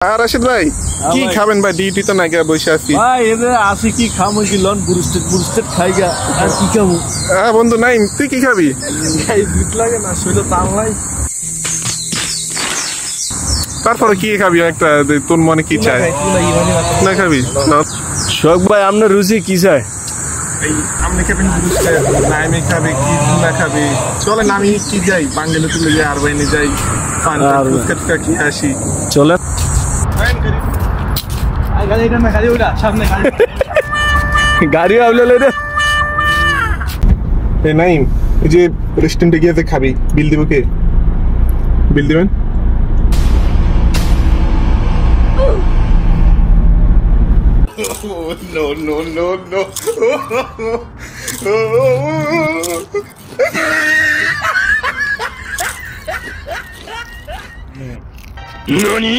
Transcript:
রাশিদ ভাই কি খাবেন ভাই? ডিউটি তো নাই বসে আছি ভাই। এদের আসি কি খামো কি লন বুরুস্টেড খাই গা আর কি খাবো? বন্ধু নাই, তুই কি খাবি? দুধ লাগে না শরীরে তাল নাই। তারপরে কি খাবি একটা, তোর মনে কি চায় না খাবি? শোক ভাই আপনার রুচি কি চায়? আপনি খাবেন বুরুস্টেড না আমি খাবে কি না খাবে? চলেন আমি কি যাই বাঙ্গালে তুলে যাই আর বাইনে যাই ফুচকা কি আসি। চলে গাড়ি আউলে রে। নাই এই যে রেস্টুরেন্টে গিয়ে খাবি, বিল দিব কে? বিল দিবেন? NANI